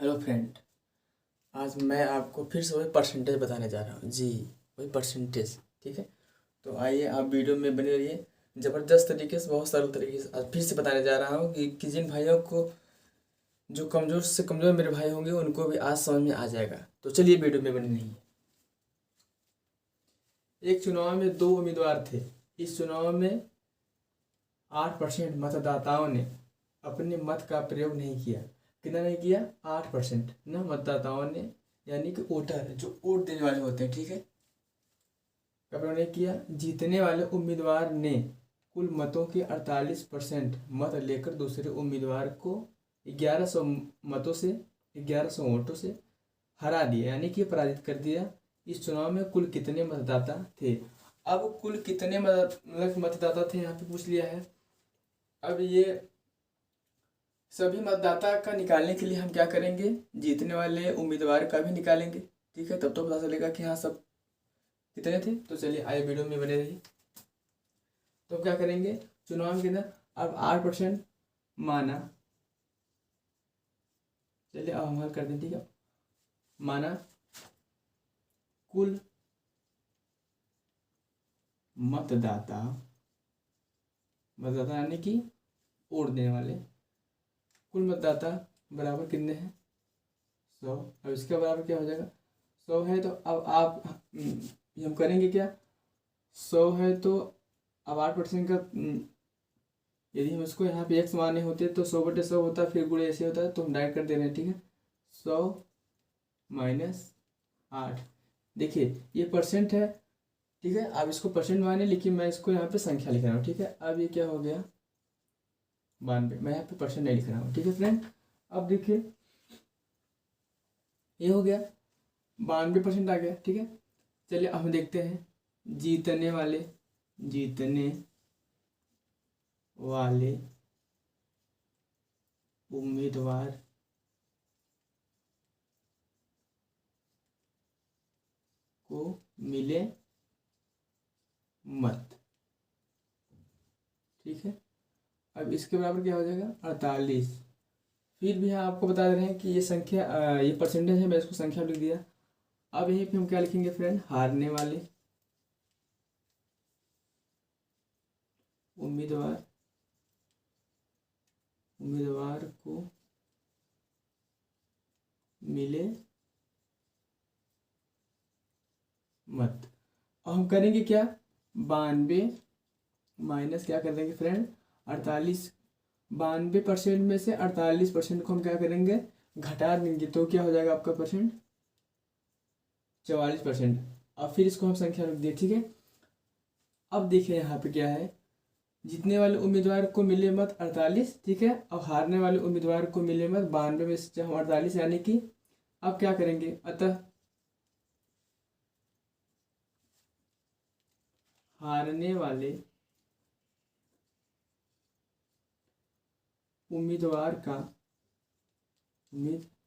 Hello friend. आज मैं आपको फिर से वही परसेंटेज बताने जा रहा हूँ जी। वही परसेंटेज। ठीक है। तो आइए आप वीडियो में बने रहिए। ज़बरदस्त तरीके से, बहुत सरल तरीके से आज फिर से बताने जा रहा हूँ कि जिन भाइयों को, जो कमज़ोर से कमज़ोर मेरे भाई होंगे, उनको भी आज समझ में आ जाएगा। तो चलिए वीडियो में बने रहिए। एक चुनाव में दो उम्मीदवार थे। इस चुनाव में 8% मतदाताओं ने अपने मत का प्रयोग नहीं किया। कितना नहीं किया? 8% ना मतदाताओं ने, यानी कि वोटर जो वोट देने वाले होते हैं। ठीक है। का प्रयोग नहीं किया। जीतने वाले उम्मीदवार ने कुल मतों के 48% मत लेकर दूसरे उम्मीदवार को 1100 मतों से, 1100 वोटों से हरा दिया, यानी कि पराजित कर दिया। इस चुनाव में कुल कितने मतदाता थे? अब कुल कितने मतलब मतदाता थे यहाँ पे पूछ लिया है। अब ये सभी मतदाता का निकालने के लिए हम क्या करेंगे? जीतने वाले उम्मीदवार का भी निकालेंगे। ठीक है, तब तो पता चलेगा कि हाँ सब कितने थे। तो चलिए आइए वीडियो में बने रहिए। तो क्या करेंगे? चुनाव के अंदर अब 8% माना। चलिए अब हम हल कर दें। ठीक है। माना कुल मतदाता, मतदाता यानी कि वोट देने वाले, कुल मतदाता बराबर कितने हैं? 100। अब इसके बराबर क्या हो जाएगा? 100 है तो अब आप हम करेंगे क्या? 100 है तो अब 8% का यदि हम इसको यहाँ पे एक्स माने होते तो 100/100 होता, फिर गुणे ऐसे होता है, तो हम डायरेक्ट कर दे रहे हैं। ठीक है। 100 - 8। देखिए ये परसेंट है। ठीक है। अब इसको परसेंट माने, लेकिन मैं इसको यहाँ पे संख्या लिख रहा हूँ। ठीक है। अब ये क्या हो गया? 92। मैं यहाँ पे परसेंट नहीं लिख रहा हूँ। ठीक है फ्रेंड। अब देखिए ये हो गया, 92% आ गया। ठीक है। चलिए अब हम देखते हैं जीतने वाले, जीतने वाले उम्मीदवार को मिले मत। ठीक है। अब इसके बराबर क्या हो जाएगा? 48। फिर भी हम आपको बता दे रहे हैं कि ये संख्या, ये परसेंटेज है, मैं इसको संख्या में लिख दिया। अब यहीं पे हम क्या लिखेंगे फ्रेंड? हारने वाले उम्मीदवार, उम्मीदवार को मिले मत। अब हम करेंगे क्या? 92 माइनस क्या कर देंगे फ्रेंड? 48। 92% में से 48% को हम क्या करेंगे? घटा देंगे, तो क्या हो जाएगा आपका परसेंट? 44%। अब फिर इसको हम संख्या रख दिए। ठीक है। अब देखिए यहाँ पे क्या है? जीतने वाले उम्मीदवार को मिले मत 48। ठीक है। अब हारने वाले उम्मीदवार को मिले मत 92 में से हम 48, यानी कि अब क्या करेंगे? अतः हारने वाले उम्मीदवार का, उम्मीदवार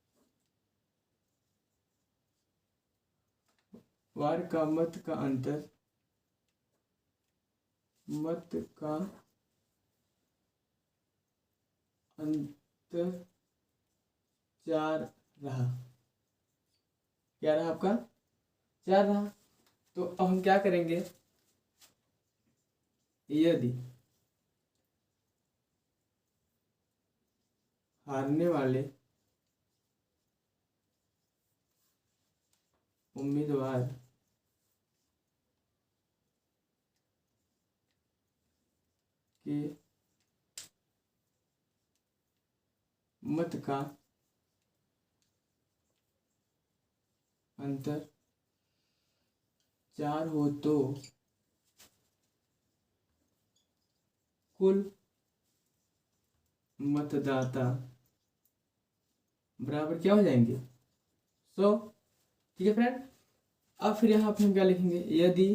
का मत का अंतर, मत का अंतर 4 रहा। क्या रहा आपका? 4 रहा। तो अब हम क्या करेंगे? यदि हारने वाले उम्मीदवार के मत का अंतर 4 हो तो कुल मतदाता बराबर क्या हो जाएंगे? 100। ठीक है फ्रेंड। अब फिर यहाँ पे हम क्या लिखेंगे? यदि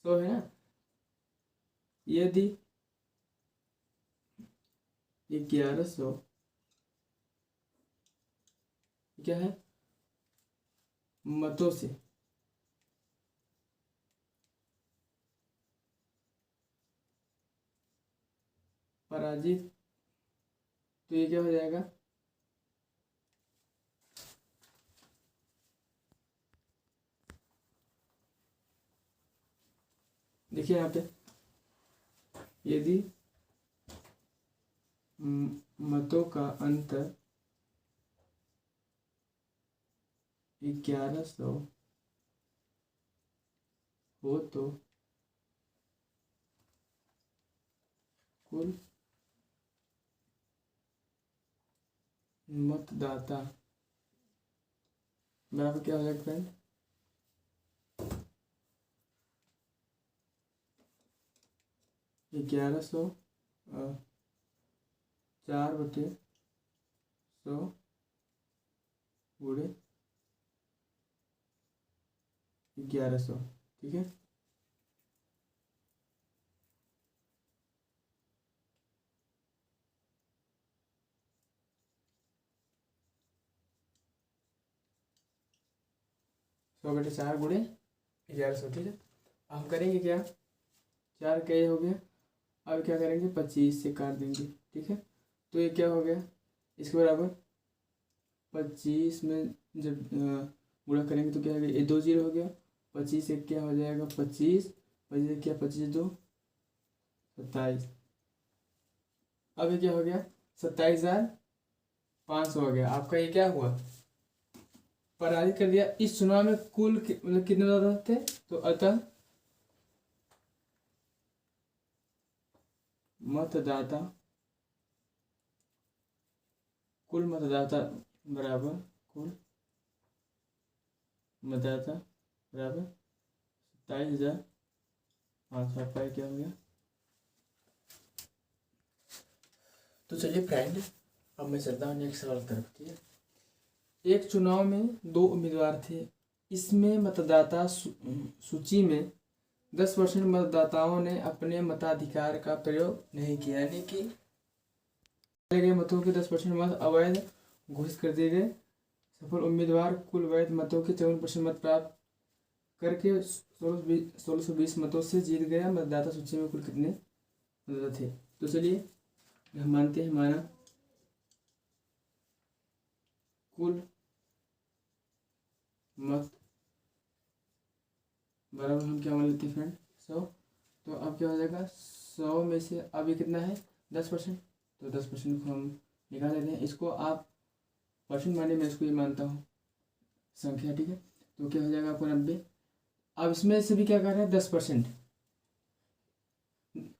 100 है ना, यदि 1100 क्या है? मतों से पराजित, तो ये क्या हो जाएगा? देखिए यहाँ पे, यदि मतों का अंतर 1100 हो तो कुल मतदाता बराबर क्या हो जाएगा फ्रेंड? 1100 4/100 गुणे 1100, ठीक है। सौ बटे 4 गुणे 1100, ठीक है। अब हम करेंगे क्या, 4 का ये हो गया, अब क्या करेंगे 25 से काट देंगे, ठीक है। तो ये क्या हो गया, इसके बराबर 25 में जब गुणा करेंगे तो क्या हो गया, ये 2 0 हो गया। 25 से क्या हो जाएगा 25, 25 से क्या 25 2 27। अब ये क्या हो गया 27,500 हो गया। आपका ये क्या हुआ, पराजित कर दिया। इस चुनाव में कुल मतलब कितने मतदाता थे, तो अतः मतदाता कुल मतदाता बराबर कुल मतदाता बराबर 27,500। आपका क्या हो गया। तो चलिए फ्रेंड, अब मैं चलता हूँ नेक्स्ट सवाल की तरफ, ठीक है। एक चुनाव में 2 उम्मीदवार थे। इसमें मतदाता सूची में 10% मतदाताओं ने अपने मताधिकार का प्रयोग नहीं किया, यानी कि डाले गए मतों के 10% मत अवैध घोषित कर दिए गए। सफल उम्मीदवार कुल वैध मतों के 54% मत प्राप्त करके 1620 मतों से जीत गया। मतदाता सूची में कुल कितने मतदाता थे। तो चलिए हम मानते हैं हमारा कुल मत बराबर हम क्या मान लेते हैं फ्रेंड 100। तो अब क्या हो जाएगा 100 में से अब ये कितना है 10%, तो 10% को हम निकाल लेते हैं। इसको आप परसेंट माने, मैं इसको ये मानता हूँ संख्या, ठीक है। तो क्या हो जाएगा आपको 90। अब इसमें से भी क्या कर रहा है 10%,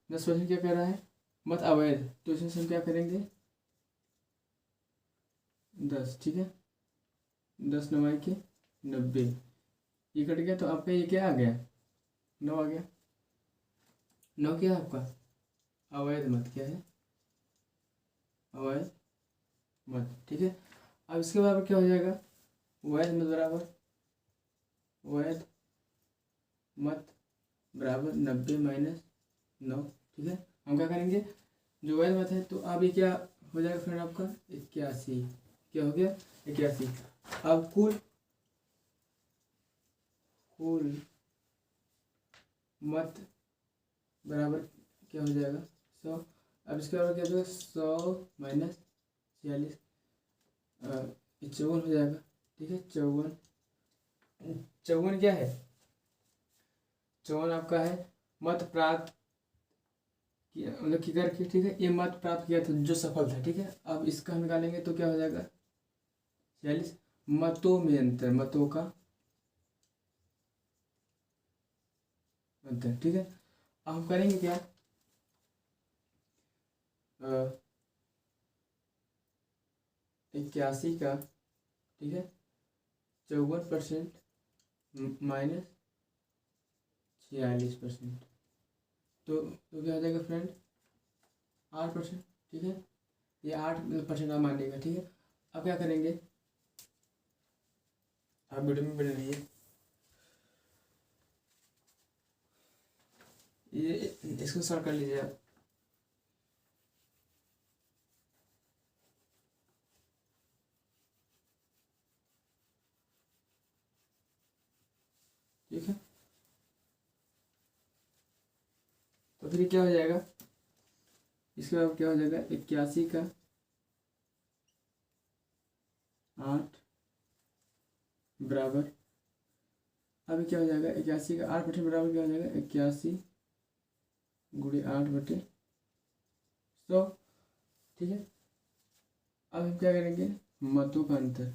10% क्या कर रहा है मत अवैध, तो इसमें से हम क्या करेंगे 10, ठीक है। 10 9 के 90, ये कट गया। तो आपका ये क्या आ गया 9 आ गया। 9 क्या है आपका अवैध मत, क्या है अवैध मत, ठीक है। अब इसके बराबर क्या हो जाएगा वैध मत बराबर वैध मत बराबर 90 माइनस 9, ठीक है। हम क्या करेंगे जो वैध मत है, तो अब ये क्या हो जाएगा फ्रेंड आपका 81, क्या हो गया 81। अब कुल मत बराबर क्या हो जाएगा 100। अब इसके बराबर क्या हो जाएगा 100 माइनस 46, 54 हो जाएगा, ठीक है। 54 क्या है 54 आपका है मत प्राप्त किया, मतलब की करके, ठीक है। ये मत प्राप्त किया था जो सफल था, ठीक है। अब इसका हम निकालेंगे तो क्या हो जाएगा 46 मतों में अंतर, मतों का अंतर, ठीक है। अब हम करेंगे क्या 81 का, ठीक है 54% माइनस 46%, तो क्या हो जाएगा फ्रेंड 8%, ठीक है। ये 8% आप मानिएगा, ठीक है। अब क्या करेंगे आप वीडियो में बने रहिए, ये इसको सॉल्व कर लीजिए आप। ठीक है, तो फिर क्या हो जाएगा इसके बाद क्या हो जाएगा 81 का 8 बराबर, अभी क्या हो जाएगा 81 का 8% बराबर क्या हो जाएगा 81 गुणे 8/100, ठीक है। अब हम क्या करेंगे, मतों का अंतर।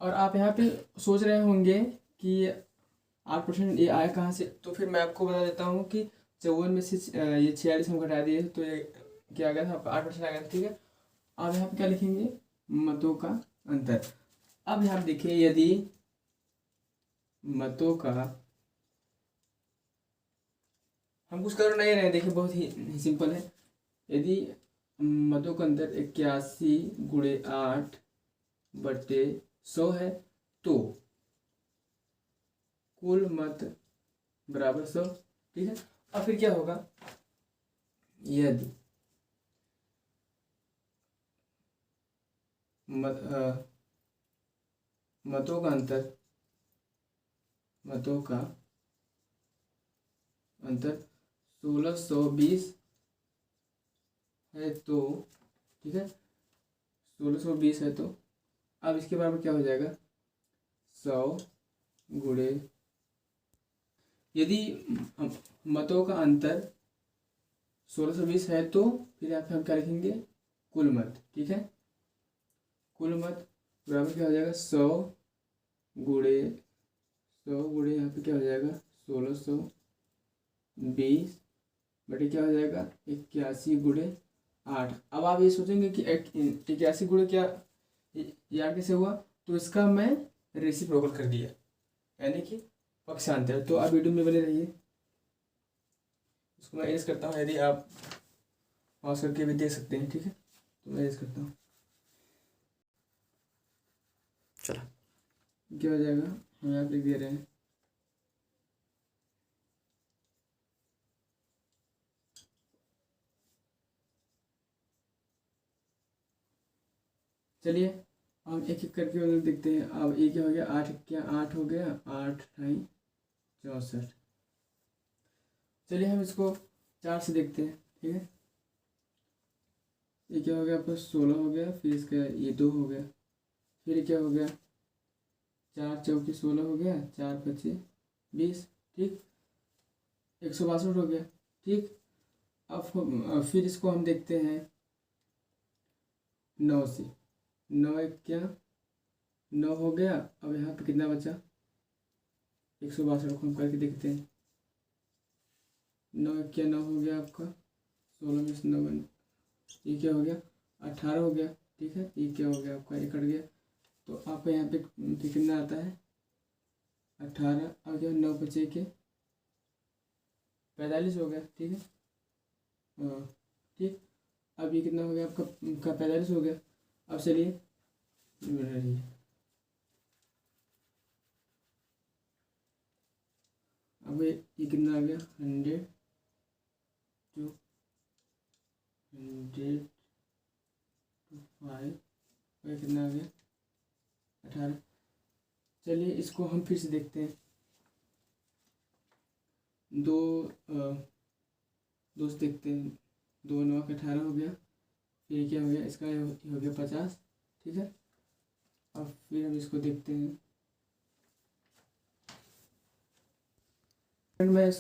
और आप यहाँ पे सोच रहे होंगे कि 8% ये आया कहाँ से, तो फिर मैं आपको बता देता हूँ कि 54 में से ये 46 हम घटा दिए तो ये क्या आ गया था आपका 8% आ गया था, ठीक है। अब यहाँ पे क्या लिखेंगे, मतों का अंतर। अब यहाँ पे देखिए, यदि मतों का, हम कुछ कर नहीं रहे, देखिए बहुत ही सिंपल है। यदि मतों का अंतर 81 गुणे 8/100 है तो कुल मत बराबर 100, ठीक है। अब फिर क्या होगा, यदि मतों का अंतर, मतों का अंतर 1620 है तो, ठीक है, 1620 है तो अब इसके बराबर क्या हो जाएगा, 100 गुणे, यदि मतों का अंतर 1620 है तो फिर यहाँ पे हम क्या लिखेंगे, कुल मत, ठीक है। कुल मत बराबर क्या हो जाएगा, 100 गुणे यहाँ पे क्या हो जाएगा, 1620 बटे क्या हो जाएगा, 81 गुणे 8। अब आप ये सोचेंगे कि 81 गुणे क्या, ये 8 कैसे हुआ, तो इसका मैं रेसिप्रोकल कर दिया, यानी कि पक्षांतर। तो आप वीडियो में बने रहिए, इसको मैं एरेज करता हूँ, यदि आप पॉज करके भी देख सकते हैं, ठीक है। तो मैं एरेज करता हूँ, चलो क्या हो जाएगा, हम यहाँ पे लिख दे रहे हैं, चलिए हम एक एक करके उधर देखते हैं। अब ये क्या हो गया, 8 क्या 8 हो गया, 8 × 64। चलिए हम इसको 4 से देखते हैं, ठीक है। ये क्या हो गया आपका, 16 हो गया, फिर इसका ये 2 हो गया, फिर क्या हो गया, 4 चौके 16 हो गया, 4 × 20, ठीक, 162 हो गया, ठीक। अब फिर इसको हम देखते हैं 9 से, 9 1 क्या 9 हो गया। अब यहाँ पे कितना बचा, 162 को हम करके देखते हैं, 9 1 क्या 9 हो गया आपका, 16 में से 9, ये क्या हो गया, 18 हो गया, ठीक है। ये क्या हो गया आपका, ये कट गया, तो आपका यहाँ पे कितना आता है, 18। अब क्या 9 बचे के 45 हो गया, ठीक है, हाँ ठीक। अब ये कितना हो गया आपका, 45 हो गया। अब चलिए अब ये कितना आ गया, 100 2 100 2 5, ये कितना आ गया, 18। चलिए इसको हम फिर से देखते हैं, दो से देखते हैं, 2 9 का 18 हो गया, फिर क्या हो गया, इसका हो गया 50, ठीक है। अब फिर हम इसको देखते हैं, मैं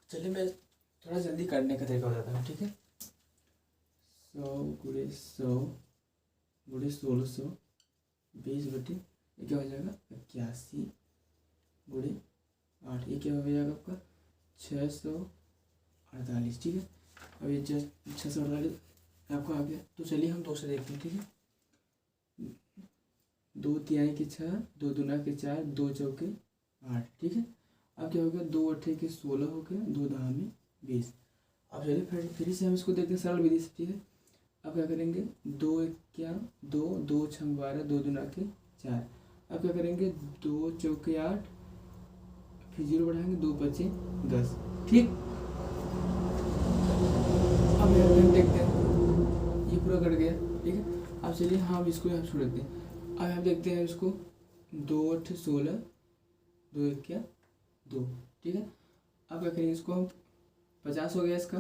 चलिए मैं थोड़ा जल्दी करने का तरीका बताता हूँ, ठीक है। 100 गुणे 100 गुणे 1620 बटे ये क्या हो जाएगा, 81 गुणे 8, ये क्या हो जाएगा आपका 648, ठीक है। अब ये 648 आपका आ गया। तो चलिए हम 2 से देखते हैं, ठीक है। 2 तिहाई के 6, 2 दूना के 4, 2 चौके 8, ठीक है। अब क्या हो गया, 2 अट्ठे के 16 हो गया, 2 दहा में 20। अब चलिए फिर से हम इसको देखते हैं सरल विधि से, ठीक है। अब क्या करेंगे, 2 1 क्या 2, 2 6 12, 2 दूना के 4। अब क्या करेंगे, 2 चौके 8, फिर 0 बढ़ाएंगे, 2 बचे 10, ठीक। अब हम देखते हैं, ये पूरा कट गया, ठीक है। अब चलिए हम इसको यहाँ छोड़ देते हैं। अब हम देखते हैं इसको, 2 8 16, 2 1 क्या 2, ठीक है। अब क्या करेंगे, इसको हम 50 हो गया, इसका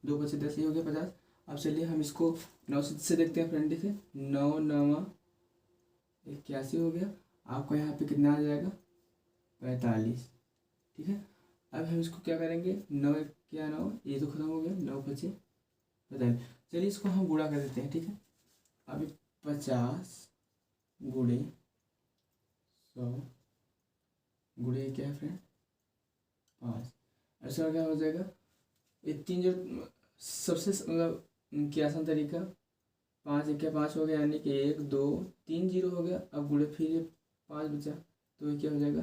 2 बचे 10, ये हो गया 50। अब चलिए हम इसको 9 से देखते हैं फ्रेंड से, 9 9 81 हो गया। आपको यहाँ पे कितना आ जाएगा, 45, ठीक है। अब हम इसको क्या करेंगे, 9 एक क्या 9, ये तो खत्म हो गया, 9 25 बताइए। चलिए इसको हम गुणा कर देते हैं, ठीक है। अभी 50 गुणे 100 गुणे क्या है फ्रेंड 5, ऐसा क्या हो जाएगा। ये तीन जो सबसे मतलब क्या आसान तरीका, 5 एक 5 हो गया, यानी कि 1 2 3 जीरो हो गया। अब गुणे फिर ये 5 बचा, तो ये क्या हो जाएगा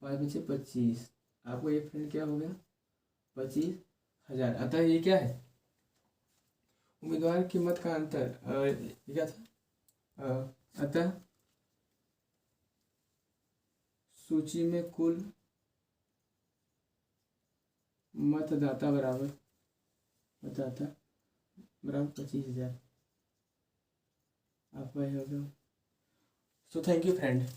5 बचे 25। आपको ये फ्रेंड क्या हो गया 25,000। अतः ये क्या है, उम्मीदवार की मत का अंतर ये क्या था, अतः सूची में कुल मतदाता बराबर 25,000। आपका ये हो गया। So thank you friend.